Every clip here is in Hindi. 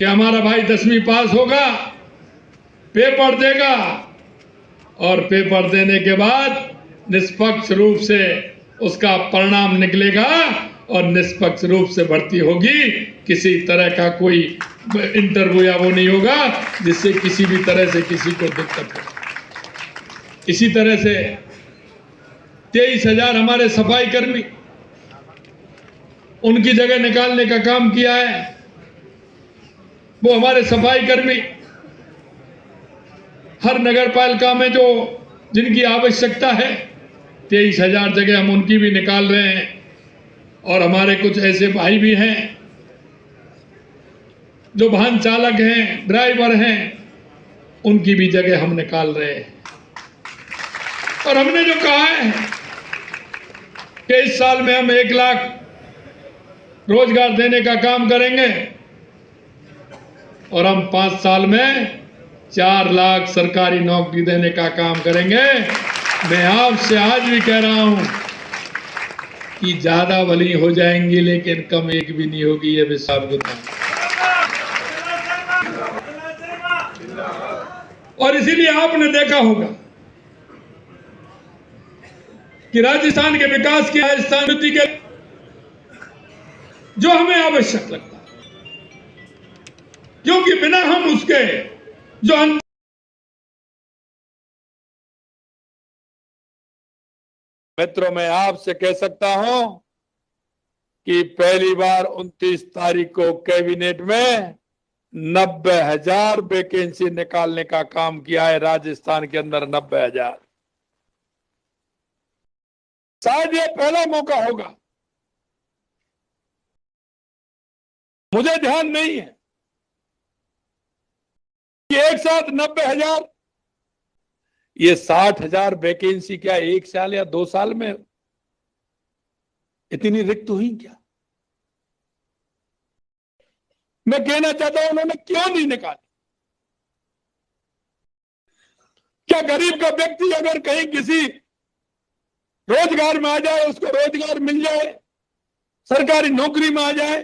कि हमारा भाई 10वीं पास होगा, पेपर देगा और पेपर देने के बाद निष्पक्ष रूप से उसका परिणाम निकलेगा और निष्पक्ष रूप से भर्ती होगी। किसी तरह का कोई इंटरव्यू या वो नहीं होगा जिससे किसी भी तरह से किसी को दिक्कत हो। इसी तरह से 23,000 हमारे सफाई कर्मी, उनकी जगह निकालने का काम किया है। वो हमारे सफाई कर्मी हर नगर पालिका में जो जिनकी आवश्यकता है, 23,000 जगह हम उनकी भी निकाल रहे हैं। और हमारे कुछ ऐसे भाई भी हैं जो वाहन चालक हैं, ड्राइवर हैं, उनकी भी जगह हम निकाल रहे हैं। और हमने जो कहा है कि इस साल में हम 1 लाख रोजगार देने का काम करेंगे और हम 5 साल में 4 लाख सरकारी नौकरी देने का काम करेंगे। मैं आपसे आज भी कह रहा हूं कि ज्यादा भली हो जाएंगी लेकिन कम एक भी नहीं होगी, ये विश्वास बताऊं। और इसीलिए आपने देखा होगा कि राजस्थान के विकास की, राजस्थान उन्नति के जो हमें आवश्यक लगता है, क्योंकि बिना हम उसके जो मित्रों, मैं आपसे कह सकता हूं कि पहली बार 29 तारीख को कैबिनेट में 90,000 वैकेंसी निकालने का काम किया है राजस्थान के अंदर। 90,000, शायद ये पहला मौका होगा, मुझे ध्यान नहीं है कि एक साथ 90,000, ये 60,000 वैकेंसी क्या 1 साल या 2 साल में इतनी रिक्त हुई क्या? मैं कहना चाहता हूं उन्होंने क्यों नहीं निकाली? क्या गरीब का व्यक्ति अगर कहीं किसी रोजगार में आ जाए, उसको रोजगार मिल जाए, सरकारी नौकरी में आ जाए,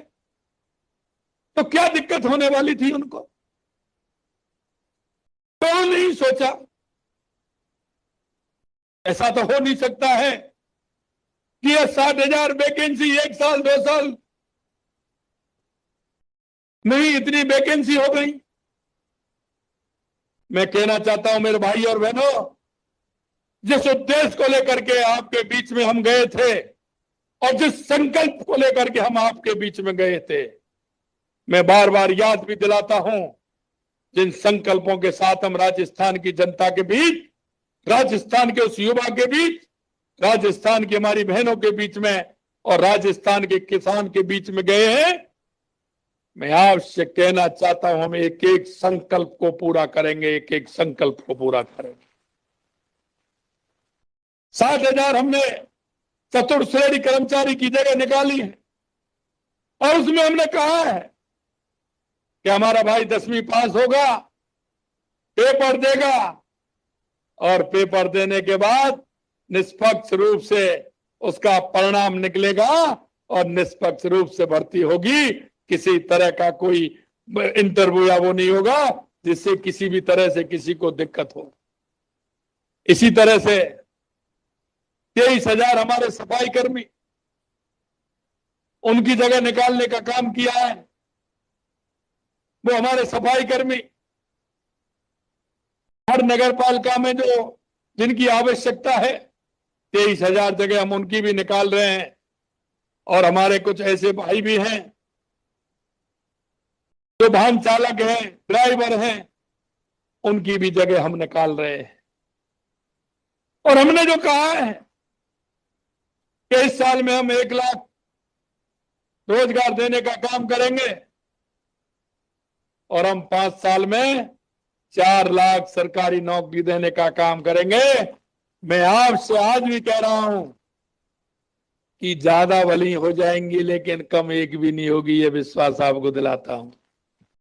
तो क्या दिक्कत होने वाली थी उनको? क्यों नहीं सोचा? ऐसा तो हो नहीं सकता है कि यह 60,000 वैकेंसी 1 साल 2 साल नहीं इतनी वैकेंसी हो गई। मैं कहना चाहता हूं मेरे भाई और बहनों, जिस उद्देश्य को लेकर के आपके बीच में हम गए थे और जिस संकल्प को लेकर के हम आपके बीच में गए थे, मैं बार बार याद भी दिलाता हूं, जिन संकल्पों के साथ हम राजस्थान की जनता के बीच, राजस्थान के उस युवा के बीच, राजस्थान की हमारी बहनों के बीच में और राजस्थान के किसान के बीच में गए हैं, मैं आपसे कहना चाहता हूं हम एक एक संकल्प को पूरा करेंगे, एक एक संकल्प को पूरा करेंगे। 60,000 हमने चतुर्थ श्रेणी कर्मचारी की जगह निकाली है और उसमें हमने कहा है कि हमारा भाई 10वीं पास होगा, पेपर देगा और पेपर देने के बाद निष्पक्ष रूप से उसका परिणाम निकलेगा और निष्पक्ष रूप से भर्ती होगी। किसी तरह का कोई इंटरव्यू या वो नहीं होगा जिससे किसी भी तरह से किसी को दिक्कत हो। इसी तरह से 23,000 हमारे सफाई कर्मी, उनकी जगह निकालने का काम किया है। वो हमारे सफाई कर्मी हर नगर पालिका में जो जिनकी आवश्यकता है, 23,000 जगह हम उनकी भी निकाल रहे हैं। और हमारे कुछ ऐसे भाई भी हैं जो वाहन चालक हैं, ड्राइवर हैं, उनकी भी जगह हम निकाल रहे हैं। और हमने जो कहा है कि इस साल में हम 1 लाख रोजगार देने का काम करेंगे और हम 5 साल में 4 लाख सरकारी नौकरी देने का काम करेंगे। मैं आपसे आज भी कह रहा हूं कि ज्यादा भली हो जाएंगी लेकिन कम एक भी नहीं होगी, ये विश्वास आपको दिलाता हूं।